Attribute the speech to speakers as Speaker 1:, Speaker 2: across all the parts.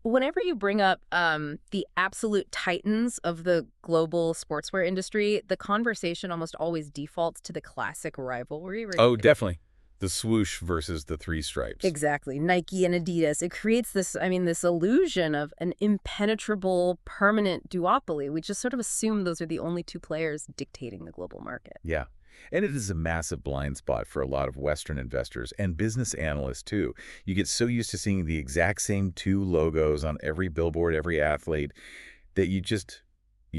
Speaker 1: Whenever you bring up the absolute titans of the global sportswear industry, the conversation almost always defaults to the classic rivalry.
Speaker 2: Oh, definitely. The swoosh versus the three stripes.
Speaker 1: Exactly. Nike and Adidas. It creates this illusion of an impenetrable, permanent duopoly. We just sort of assume those are the only two players dictating the global market.
Speaker 2: Yeah. And it is a massive blind spot for a lot of Western investors and business analysts, too. You get so used to seeing the exact same two logos on every billboard, every athlete, that you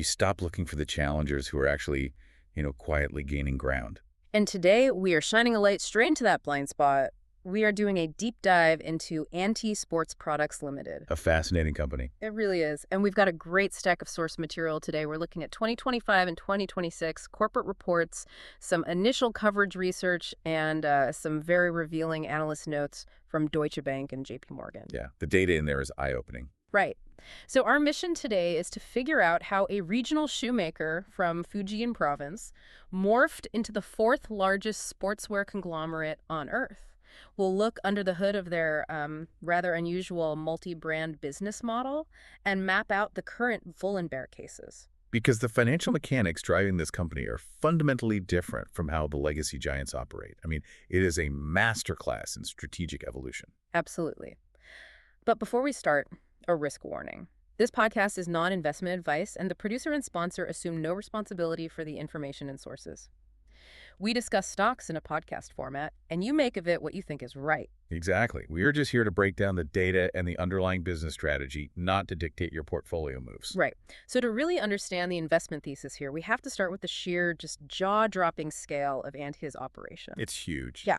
Speaker 2: stop looking for the challengers who are actually, quietly gaining ground.
Speaker 1: And today, we are shining a light straight into that blind spot. We are doing a deep dive into Anta Sports Products Limited.
Speaker 2: A fascinating company.
Speaker 1: It really is. And we've got a great stack of source material today. We're looking at 2025 and 2026 corporate reports, some initial coverage research, and some very revealing analyst notes from Deutsche Bank and JP Morgan.
Speaker 2: Yeah, the data in there is eye-opening.
Speaker 1: Right. So our mission today is to figure out how a regional shoemaker from Fujian province morphed into the fourth largest sportswear conglomerate on Earth. We'll look under the hood of their rather unusual multi-brand business model and map out the current bull and bear cases.
Speaker 2: Because the financial mechanics driving this company are fundamentally different from how the legacy giants operate. I mean, it is a masterclass in strategic evolution.
Speaker 1: Absolutely. But before we start, a risk warning. This podcast is non-investment advice, and the producer and sponsor assume no responsibility for the information and sources. We discuss stocks in a podcast format, and you make of it what you think is right.
Speaker 2: Exactly. We are just here to break down the data and the underlying business strategy, not to dictate your portfolio moves.
Speaker 1: Right. So to really understand the investment thesis here, we have to start with the sheer, just jaw-dropping scale of Anta's operation.
Speaker 2: It's huge.
Speaker 1: Yeah.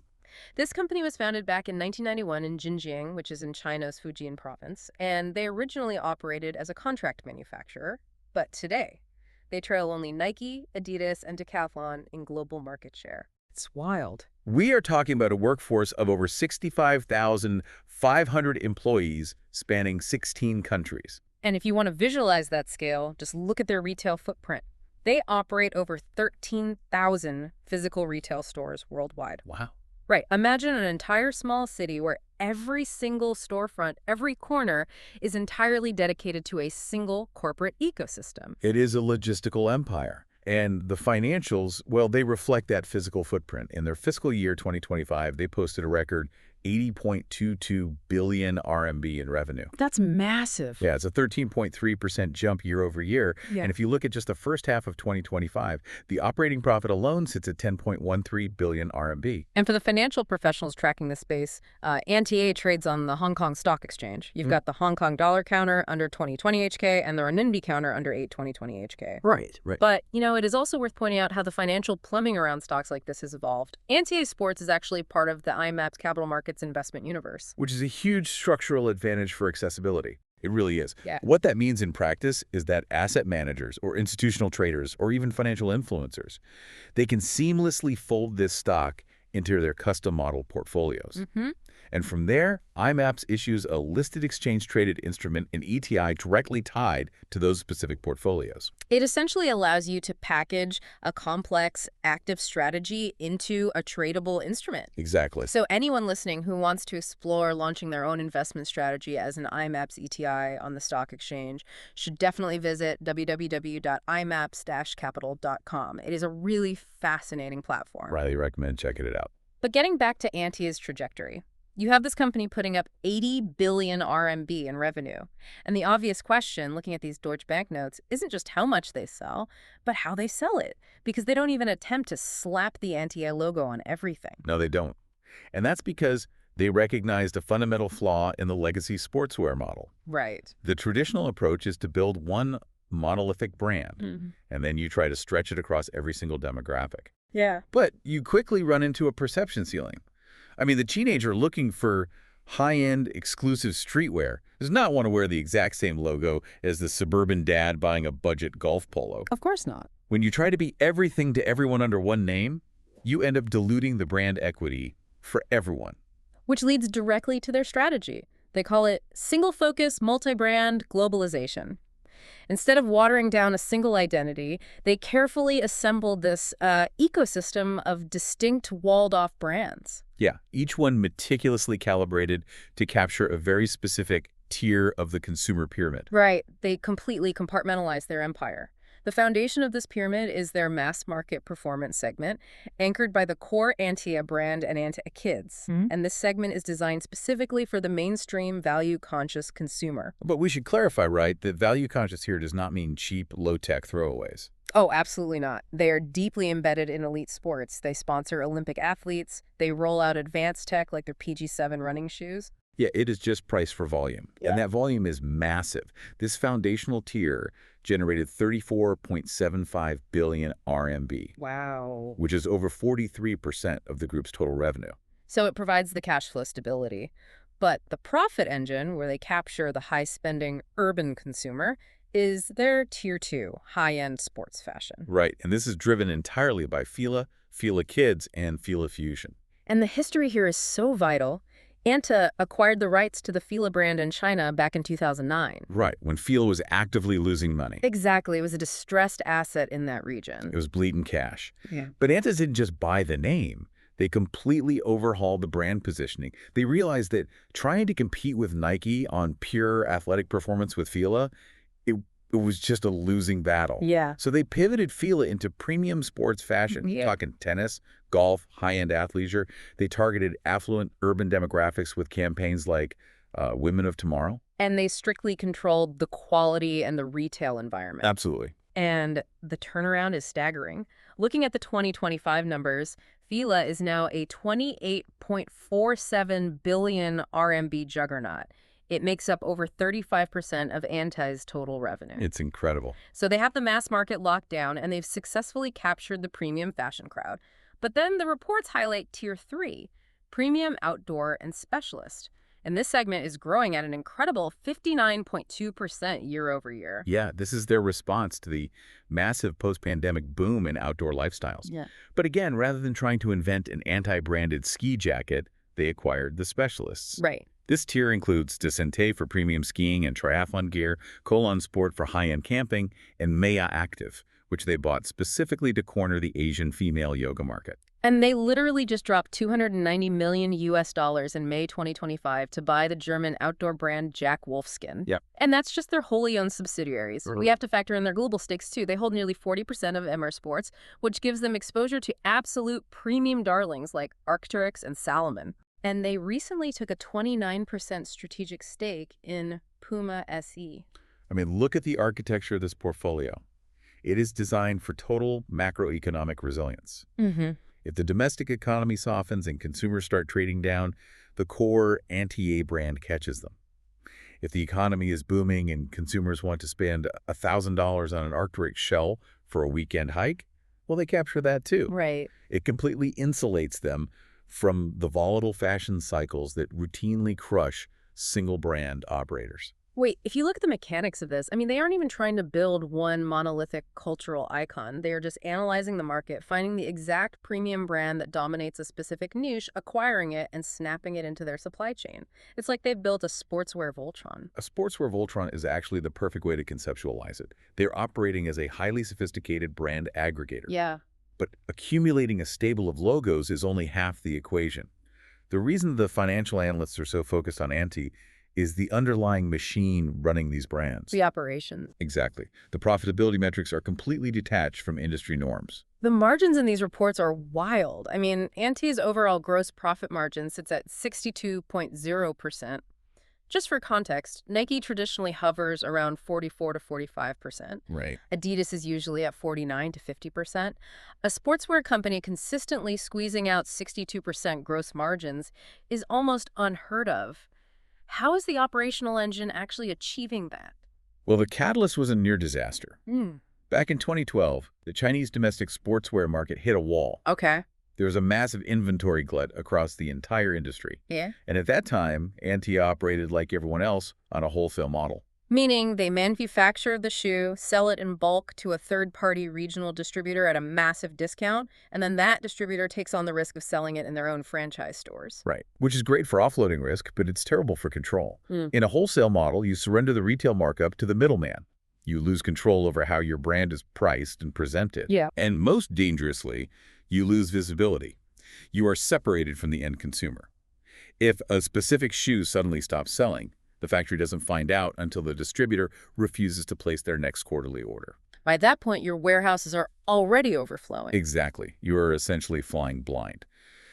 Speaker 1: This company was founded back in 1991 in Xinjiang, which is in China's Fujian province, and they originally operated as a contract manufacturer. But today, they trail only Nike, Adidas, and Decathlon in global market share. It's wild.
Speaker 2: We are talking about a workforce of over 65,500 employees spanning 16 countries.
Speaker 1: And if you want to visualize that scale, just look at their retail footprint. They operate over 13,000 physical retail stores worldwide.
Speaker 2: Wow.
Speaker 1: Right. Imagine an entire small city where every single storefront, every corner is entirely dedicated to a single corporate ecosystem.
Speaker 2: It is a logistical empire. And the financials, well, they reflect that physical footprint. In their fiscal year 2025, they posted a record 80.22 billion RMB in revenue.
Speaker 1: That's massive.
Speaker 2: Yeah, it's a 13.3% jump year over year.
Speaker 1: Yeah.
Speaker 2: And if you look at just the first half of 2025, the operating profit alone sits at 10.13 billion RMB.
Speaker 1: And for the financial professionals tracking this space, Anta trades on the Hong Kong Stock Exchange. You've got the Hong Kong dollar counter under 2020 HK and the renminbi counter under 82020 HK.
Speaker 2: Right.
Speaker 1: But, it is also worth pointing out how the financial plumbing around stocks like this has evolved. Anta Sports is actually part of the IMAP's capital markets investment universe.
Speaker 2: Which is a huge structural advantage for accessibility. It really is.
Speaker 1: Yeah.
Speaker 2: What that means in practice is that asset managers or institutional traders or even financial influencers, they can seamlessly fold this stock into their custom model portfolios. And from there, IMAPS issues a listed exchange-traded instrument, an ETI, directly tied to those specific portfolios.
Speaker 1: It essentially allows you to package a complex active strategy into a tradable instrument.
Speaker 2: Exactly.
Speaker 1: So anyone listening who wants to explore launching their own investment strategy as an IMAPS ETI on the stock exchange should definitely visit www.imaps-capital.com. It is a really fascinating platform.
Speaker 2: Highly recommend checking it out.
Speaker 1: But getting back to Anta's trajectory, you have this company putting up 80 billion RMB in revenue. And the obvious question, looking at these Deutsche Bank notes, isn't just how much they sell, but how they sell it. Because they don't even attempt to slap the Anta logo on everything.
Speaker 2: No, they don't. And that's because they recognized a fundamental flaw in the legacy sportswear model.
Speaker 1: Right.
Speaker 2: The traditional approach is to build one monolithic brand, and then you try to stretch it across every single demographic.
Speaker 1: Yeah.
Speaker 2: But you quickly run into a perception ceiling. I mean, the teenager looking for high-end exclusive streetwear does not want to wear the exact same logo as the suburban dad buying a budget golf polo.
Speaker 1: Of course not.
Speaker 2: When you try to be everything to everyone under one name, you end up diluting the brand equity for everyone.
Speaker 1: Which leads directly to their strategy. They call it single-focus, multi-brand globalization. Instead of watering down a single identity, they carefully assembled this ecosystem of distinct walled-off brands.
Speaker 2: Yeah, each one meticulously calibrated to capture a very specific tier of the consumer pyramid.
Speaker 1: Right. They completely compartmentalize their empire. The foundation of this pyramid is their mass market performance segment, anchored by the core Anta brand and Anta Kids. And this segment is designed specifically for the mainstream value-conscious consumer.
Speaker 2: But we should clarify, right, that value conscious here does not mean cheap, low-tech throwaways.
Speaker 1: Oh, absolutely not. They are deeply embedded in elite sports. They sponsor Olympic athletes. They roll out advanced tech like their PG7 running shoes.
Speaker 2: Yeah, it is just priced for volume.
Speaker 1: Yeah.
Speaker 2: And that volume is massive. This foundational tier generated 34.75 billion RMB,
Speaker 1: Wow.
Speaker 2: which is over 43% of the group's total revenue.
Speaker 1: So it provides the cash flow stability. But the profit engine, where they capture the high-spending urban consumer, is their Tier 2, high-end sports fashion.
Speaker 2: Right, and this is driven entirely by Fila, Fila Kids, and Fila Fusion.
Speaker 1: And the history here is so vital. Anta acquired the rights to the Fila brand in China back in 2009.
Speaker 2: Right, when Fila was actively losing money.
Speaker 1: Exactly. It was a distressed asset in that region.
Speaker 2: It was bleeding cash.
Speaker 1: Yeah.
Speaker 2: But Anta didn't just buy the name. They completely overhauled the brand positioning. They realized that trying to compete with Nike on pure athletic performance with Fila, it was just a losing battle.
Speaker 1: Yeah.
Speaker 2: So they pivoted Fila into premium sports fashion, talking tennis, golf, high-end athleisure. They targeted affluent urban demographics with campaigns like Women of Tomorrow.
Speaker 1: And they strictly controlled the quality and the retail environment.
Speaker 2: Absolutely.
Speaker 1: And the turnaround is staggering. Looking at the 2025 numbers, Fila is now a 28.47 billion RMB juggernaut. It makes up over 35% of Anta's total revenue.
Speaker 2: It's incredible.
Speaker 1: So they have the mass market locked down, and they've successfully captured the premium fashion crowd. But then the reports highlight Tier 3, premium outdoor and specialist. And this segment is growing at an incredible 59.2% year over year.
Speaker 2: Yeah, this is their response to the massive post-pandemic boom in outdoor lifestyles.
Speaker 1: Yeah.
Speaker 2: But again, rather than trying to invent an anti-branded ski jacket, they acquired the specialists.
Speaker 1: Right.
Speaker 2: This tier includes Descente for premium skiing and triathlon gear, Colon Sport for high-end camping, and Maya Active, which they bought specifically to corner the Asian female yoga market.
Speaker 1: And they literally just dropped $290 million in May 2025 to buy the German outdoor brand Jack Wolfskin.
Speaker 2: Yep.
Speaker 1: And that's just their wholly owned subsidiaries. We have to factor in their global stakes too. They hold nearly 40% of MR Sports, which gives them exposure to absolute premium darlings like Arc'teryx and Salomon. And they recently took a 29% strategic stake in Puma SE.
Speaker 2: I mean, look at the architecture of this portfolio. It is designed for total macroeconomic resilience. If the domestic economy softens and consumers start trading down, the core anti-A brand catches them. If the economy is booming and consumers want to spend $1,000 on an Arc'teryx shell for a weekend hike, well, they capture that too.
Speaker 1: Right.
Speaker 2: It completely insulates them from the volatile fashion cycles that routinely crush single-brand operators.
Speaker 1: Wait, if you look at the mechanics of this, I mean, they aren't even trying to build one monolithic cultural icon. They are just analyzing the market, finding the exact premium brand that dominates a specific niche, acquiring it, and snapping it into their supply chain. It's like they've built a sportswear Voltron.
Speaker 2: A sportswear Voltron is actually the perfect way to conceptualize it. They're operating as a highly sophisticated brand aggregator.
Speaker 1: Yeah.
Speaker 2: But accumulating a stable of logos is only half the equation. The reason the financial analysts are so focused on Anti is the underlying machine running these brands.
Speaker 1: The operations.
Speaker 2: Exactly. The profitability metrics are completely detached from industry norms.
Speaker 1: The margins in these reports are wild. I mean, Anti's overall gross profit margin sits at 62.0%. Just for context, Nike traditionally hovers around 44 to 45%.
Speaker 2: Right.
Speaker 1: Adidas is usually at 49 to 50%. A sportswear company consistently squeezing out 62% gross margins is almost unheard of. How is the operational engine actually achieving that?
Speaker 2: Well, the catalyst was a near disaster. Back in 2012, the Chinese domestic sportswear market hit a wall.
Speaker 1: Okay.
Speaker 2: There was a massive inventory glut across the entire industry.
Speaker 1: Yeah.
Speaker 2: And at that time, Anti operated like everyone else on a wholesale model.
Speaker 1: Meaning they manufacture the shoe, sell it in bulk to a third-party regional distributor at a massive discount, and then that distributor takes on the risk of selling it in their own franchise stores.
Speaker 2: Right. Which is great for offloading risk, but it's terrible for control. In a wholesale model, you surrender the retail markup to the middleman. You lose control over how your brand is priced and presented.
Speaker 1: Yeah.
Speaker 2: And most dangerously, you lose visibility. You are separated from the end consumer. If a specific shoe suddenly stops selling, The factory doesn't find out until the distributor refuses to place their next quarterly order.
Speaker 1: By that point, your warehouses are already overflowing.
Speaker 2: Exactly. You are essentially flying blind.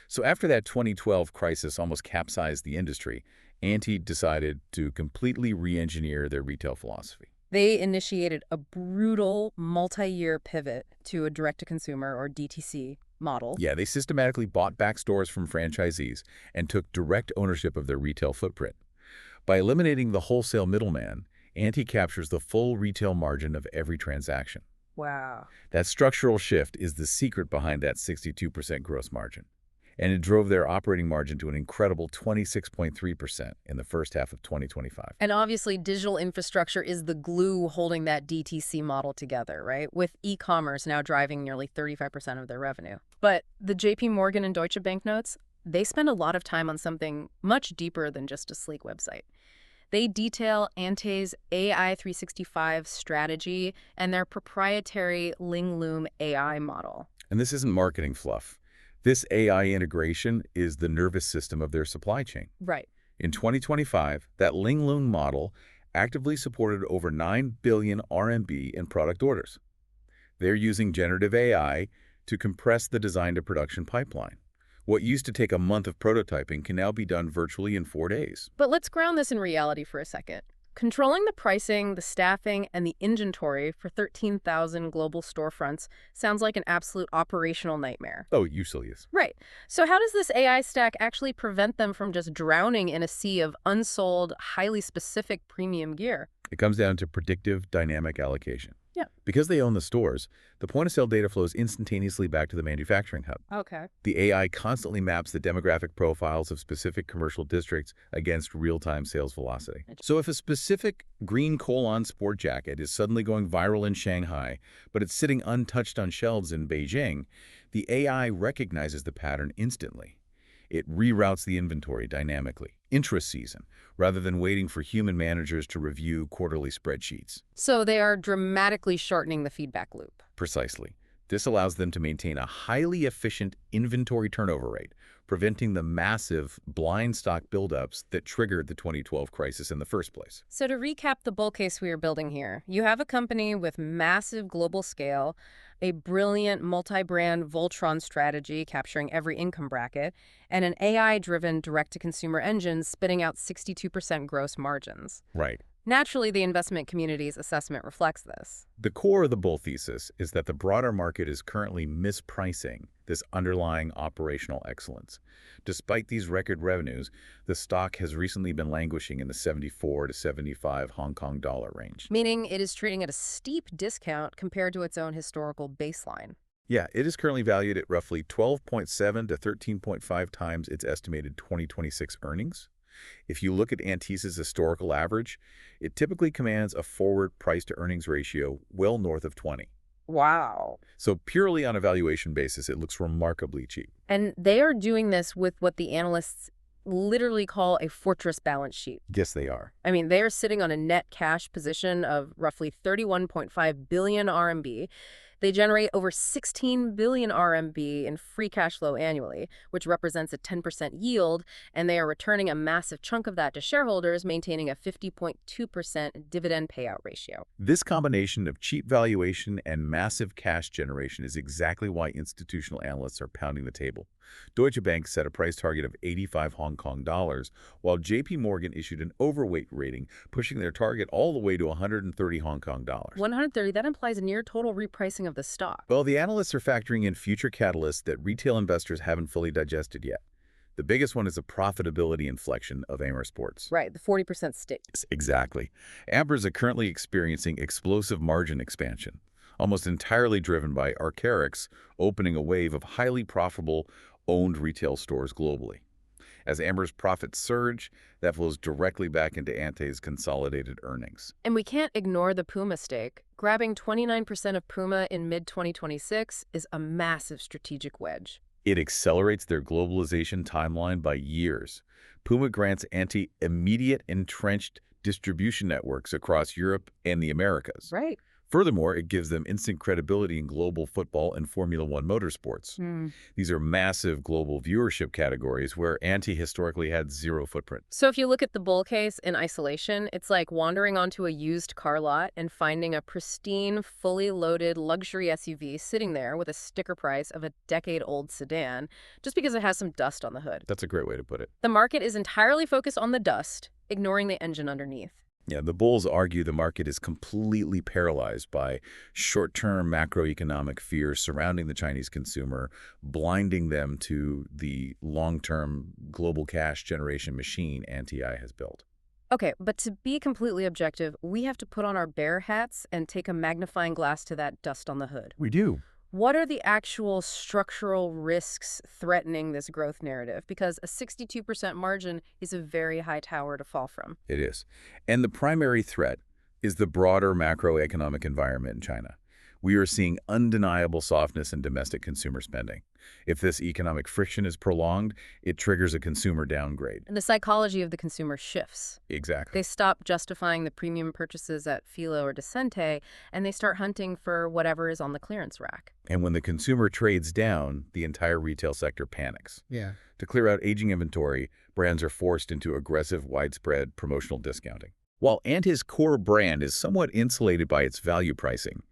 Speaker 2: So after that 2012 crisis almost capsized the industry, Anta decided to completely re-engineer their retail philosophy.
Speaker 1: They initiated a brutal multi-year pivot to a direct-to-consumer, or DTC, model.
Speaker 2: Yeah, they systematically bought back stores from franchisees and took direct ownership of their retail footprint. By eliminating the wholesale middleman, Anta captures the full retail margin of every transaction.
Speaker 1: Wow.
Speaker 2: That structural shift is the secret behind that 62% gross margin. And it drove their operating margin to an incredible 26.3% in the first half of 2025.
Speaker 1: And obviously, digital infrastructure is the glue holding that DTC model together, right? With e-commerce now driving nearly 35% of their revenue. But the JP Morgan and Deutsche Bank notes, they spend a lot of time on something much deeper than just a sleek website. They detail Anta's AI 365 strategy and their proprietary Ling AI model.
Speaker 2: And this isn't marketing fluff. This AI integration is the nervous system of their supply chain.
Speaker 1: Right.
Speaker 2: In 2025, that Ling model actively supported over 9 billion RMB in product orders. They're using generative AI to compress the design-to-production pipeline. What used to take a month of prototyping can now be done virtually in 4 days.
Speaker 1: But let's ground this in reality for a second. Controlling the pricing, the staffing, and the inventory for 13,000 global storefronts sounds like an absolute operational nightmare.
Speaker 2: Oh, usually is.
Speaker 1: Right. So how does this AI stack actually prevent them from just drowning in a sea of unsold, highly specific premium gear?
Speaker 2: It comes down to predictive dynamic allocation.
Speaker 1: Yeah.
Speaker 2: Because they own the stores, the point-of-sale data flows instantaneously back to the manufacturing hub.
Speaker 1: Okay.
Speaker 2: The AI constantly maps the demographic profiles of specific commercial districts against real-time sales velocity. So if a specific green Colon sport jacket is suddenly going viral in Shanghai, but it's sitting untouched on shelves in Beijing, the AI recognizes the pattern instantly. It reroutes the inventory dynamically, intra-season, rather than waiting for human managers to review quarterly spreadsheets.
Speaker 1: So they are dramatically shortening the feedback loop.
Speaker 2: Precisely. This allows them to maintain a highly efficient inventory turnover rate, preventing the massive blind stock buildups that triggered the 2012 crisis in the first place.
Speaker 1: So to recap the bull case we are building here, you have a company with massive global scale, a brilliant multi-brand Voltron strategy capturing every income bracket, and an AI-driven direct-to-consumer engine spitting out 62% gross margins.
Speaker 2: Right.
Speaker 1: Naturally, the investment community's assessment reflects this.
Speaker 2: The core of the bull thesis is that the broader market is currently mispricing this underlying operational excellence. Despite these record revenues, the stock has recently been languishing in the 74 to 75 Hong Kong dollar range.
Speaker 1: Meaning it is trading at a steep discount compared to its own historical baseline.
Speaker 2: Yeah, it is currently valued at roughly 12.7 to 13.5 times its estimated 2026 earnings. If you look at Anta's historical average, it typically commands a forward price-to-earnings ratio well north of 20.
Speaker 1: Wow.
Speaker 2: So purely on a valuation basis, it looks remarkably cheap.
Speaker 1: And they are doing this with what the analysts literally call a fortress balance sheet.
Speaker 2: Yes, they are.
Speaker 1: I mean, they are sitting on a net cash position of roughly 31.5 billion RMB. They generate over 16 billion RMB in free cash flow annually, which represents a 10% yield, and they are returning a massive chunk of that to shareholders, maintaining a 50.2% dividend payout ratio.
Speaker 2: This combination of cheap valuation and massive cash generation is exactly why institutional analysts are pounding the table. Deutsche Bank set a price target of 85 Hong Kong dollars, while JP Morgan issued an overweight rating, pushing their target all the way to 130 Hong Kong dollars.
Speaker 1: 130, that implies a near total repricing of the stock.
Speaker 2: Well, the analysts are factoring in future catalysts that retail investors haven't fully digested yet. The biggest one is a profitability inflection of Amer Sports.
Speaker 1: Right, the 40% stake.
Speaker 2: Exactly. Ambers are currently experiencing explosive margin expansion, almost entirely driven by Arc'teryx opening a wave of highly profitable owned retail stores globally. As Amber's profits surge, that flows directly back into Anta's consolidated earnings.
Speaker 1: And we can't ignore the Puma stake. Grabbing 29% of Puma in mid-2026 is a massive strategic wedge.
Speaker 2: It accelerates their globalization timeline by years. Puma grants Anta immediate entrenched distribution networks across Europe and the Americas.
Speaker 1: Right.
Speaker 2: Furthermore, it gives them instant credibility in global football and Formula One motorsports.
Speaker 1: Hmm.
Speaker 2: These are massive global viewership categories where Anti historically had zero footprint.
Speaker 1: So if you look at the bull case in isolation, it's like wandering onto a used car lot and finding a pristine, fully loaded luxury SUV sitting there with a sticker price of a decade-old sedan just because it has some dust on the hood.
Speaker 2: That's a great way to put it.
Speaker 1: The market is entirely focused on the dust, ignoring the engine underneath.
Speaker 2: Yeah, the bulls argue the market is completely paralyzed by short-term macroeconomic fears surrounding the Chinese consumer, blinding them to the long-term global cash generation machine Anti has built.
Speaker 1: Okay, but to be completely objective, we have to put on our bear hats and take a magnifying glass to that dust on the hood.
Speaker 2: We do.
Speaker 1: What are the actual structural risks threatening this growth narrative? Because a 62% margin is a very high tower to fall from.
Speaker 2: It is. And the primary threat is the broader macroeconomic environment in China. We are seeing undeniable softness in domestic consumer spending. If this economic friction is prolonged, it triggers a consumer downgrade.
Speaker 1: And the psychology of the consumer shifts.
Speaker 2: Exactly.
Speaker 1: They stop justifying the premium purchases at Filo or Decente, and they start hunting for whatever is on the clearance rack.
Speaker 2: And when the consumer trades down, the entire retail sector panics.
Speaker 3: Yeah.
Speaker 2: To clear out aging inventory, brands are forced into aggressive, widespread promotional discounting. While Anti's core brand is somewhat insulated by its value pricing,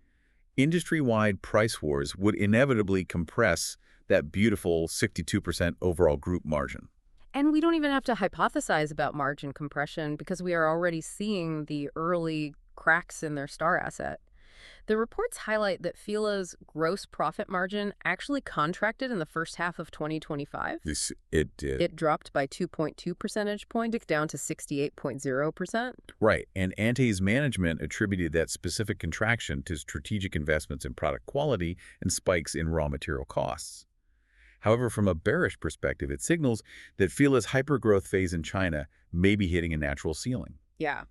Speaker 2: industry-wide price wars would inevitably compress that beautiful 62% overall group margin.
Speaker 1: And we don't even have to hypothesize about margin compression because we are already seeing the early cracks in their star asset. The reports highlight that Fila's gross profit margin actually contracted in the first half of 2025.
Speaker 2: It did.
Speaker 1: It dropped by 2.2 percentage points down to 68.0%.
Speaker 2: Right, and Anti's management attributed that specific contraction to strategic investments in product quality and spikes in raw material costs. However, from a bearish perspective, it signals that Fila's hypergrowth phase in China may be hitting a natural ceiling.
Speaker 1: Yeah.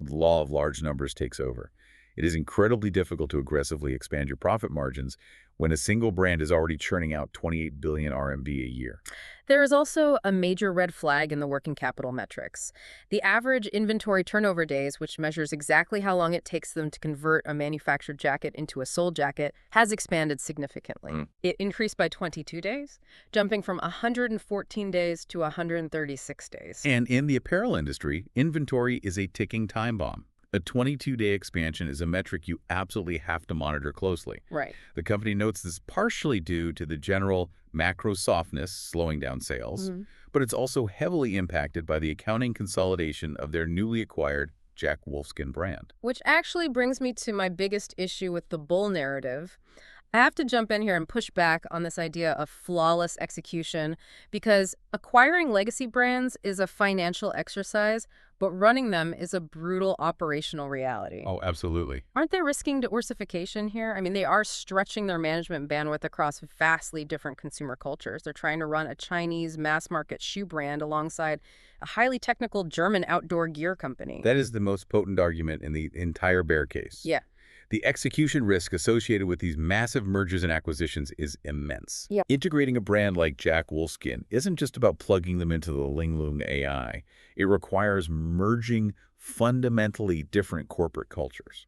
Speaker 2: The law of large numbers takes over. It is incredibly difficult to aggressively expand your profit margins when a single brand is already churning out 28 billion RMB a year.
Speaker 1: There is also a major red flag in the working capital metrics. The average inventory turnover days, which measures exactly how long it takes them to convert a manufactured jacket into a sold jacket, has expanded significantly. It increased by 22 days, jumping from 114 days to 136 days.
Speaker 2: And in the apparel industry, inventory is a ticking time bomb. A 22-day expansion is a metric you absolutely have to monitor closely.
Speaker 1: Right.
Speaker 2: The company notes this is partially due to the general macro softness slowing down sales, but it's also heavily impacted by the accounting consolidation of their newly acquired Jack Wolfskin brand.
Speaker 1: Which actually brings me to my biggest issue with the bull narrative. I have to jump in here and push back on this idea of flawless execution because acquiring legacy brands is a financial exercise, but running them is a brutal operational reality.
Speaker 2: Oh, absolutely.
Speaker 1: Aren't they risking diversification here? I mean, they are stretching their management bandwidth across vastly different consumer cultures. They're trying to run a Chinese mass-market shoe brand alongside a highly technical German outdoor gear company.
Speaker 2: That is the most potent argument in the entire bear case.
Speaker 1: Yeah.
Speaker 2: The execution risk associated with these massive mergers and acquisitions is immense.
Speaker 1: Yeah.
Speaker 2: Integrating a brand like Jack Wolfskin isn't just about plugging them into the Linglong AI. It requires merging fundamentally different corporate cultures.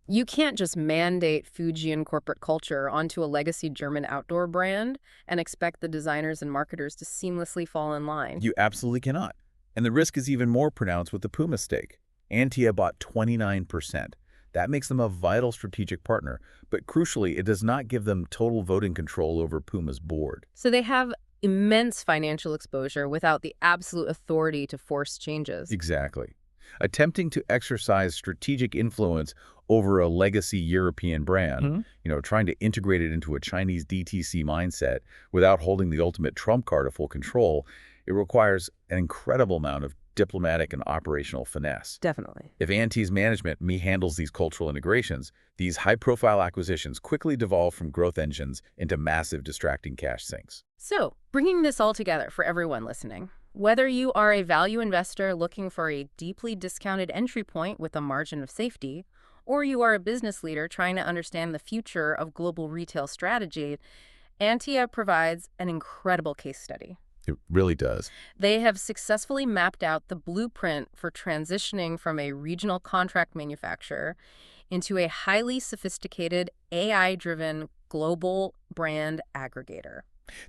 Speaker 1: You can't just mandate Fujian corporate culture onto a legacy German outdoor brand and expect the designers and marketers to seamlessly fall in line.
Speaker 2: You absolutely cannot. And the risk is even more pronounced with the Puma stake. Antia bought 29%. That makes them a vital strategic partner, but crucially, it does not give them total voting control over Puma's board.
Speaker 1: So they have immense financial exposure without the absolute authority to force changes.
Speaker 2: Exactly. Attempting to exercise strategic influence over a legacy European brand, trying to integrate it into a Chinese DTC mindset without holding the ultimate trump card of full control, it requires an incredible amount of diplomatic and operational finesse.
Speaker 1: Definitely.
Speaker 2: If Anti's management handles these cultural integrations, these high-profile acquisitions quickly devolve from growth engines into massive distracting cash sinks.
Speaker 1: So, bringing this all together for everyone listening, whether you are a value investor looking for a deeply discounted entry point with a margin of safety, or you are a business leader trying to understand the future of global retail strategy, Antia provides an incredible case study.
Speaker 2: It really does.
Speaker 1: They have successfully mapped out the blueprint for transitioning from a regional contract manufacturer into a highly sophisticated, AI-driven global brand aggregator.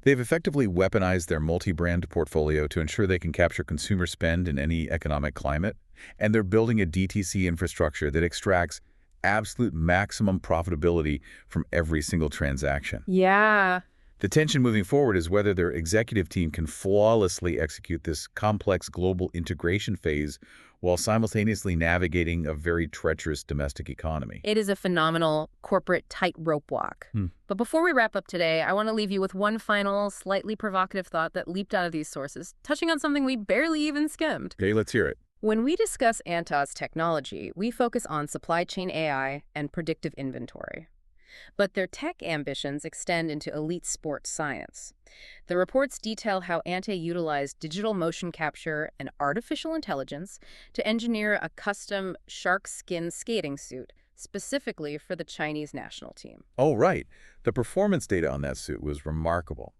Speaker 2: They've effectively weaponized their multi-brand portfolio to ensure they can capture consumer spend in any economic climate, and they're building a DTC infrastructure that extracts absolute maximum profitability from every single transaction.
Speaker 1: Yeah.
Speaker 2: The tension moving forward is whether their executive team can flawlessly execute this complex global integration phase while simultaneously navigating a very treacherous domestic economy.
Speaker 1: It is a phenomenal corporate tightrope walk. But before we wrap up today, I want to leave you with one final, slightly provocative thought that leaped out of these sources, touching on something we barely even skimmed.
Speaker 2: Okay, let's hear it.
Speaker 1: When we discuss Anta's technology, we focus on supply chain AI and predictive inventory. But their tech ambitions extend into elite sports science. The reports detail how Anta utilized digital motion capture and artificial intelligence to engineer a custom shark skin skating suit specifically for the Chinese national team.
Speaker 2: Oh, right. The performance data on that suit was remarkable.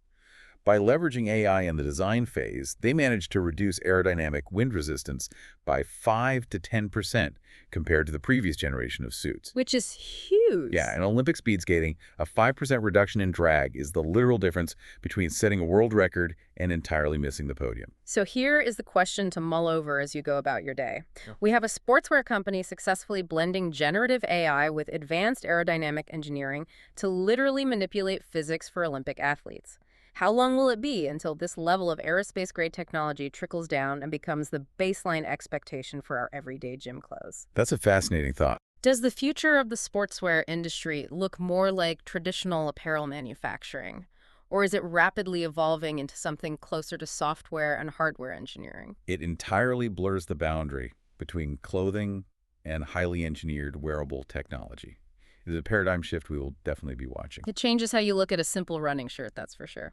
Speaker 2: By leveraging AI in the design phase, they managed to reduce aerodynamic wind resistance by 5 to 10% compared to the previous generation of suits.
Speaker 1: Which is huge.
Speaker 2: Yeah, in Olympic speed skating, a 5% reduction in drag is the literal difference between setting a world record and entirely missing the podium.
Speaker 1: So here is the question to mull over as you go about your day. We have a sportswear company successfully blending generative AI with advanced aerodynamic engineering to literally manipulate physics for Olympic athletes. How long will it be until this level of aerospace-grade technology trickles down and becomes the baseline expectation for our everyday gym clothes?
Speaker 2: That's a fascinating thought.
Speaker 1: Does the future of the sportswear industry look more like traditional apparel manufacturing? Or is it rapidly evolving into something closer to software and hardware engineering?
Speaker 2: It entirely blurs the boundary between clothing and highly engineered wearable technology. It is a paradigm shift we will definitely be watching.
Speaker 1: It changes how you look at a simple running shirt, that's for sure.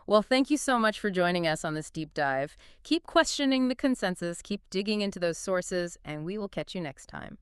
Speaker 1: Well, thank you so much for joining us on this deep dive. Keep questioning the consensus, keep digging into those sources, and we will catch you next time.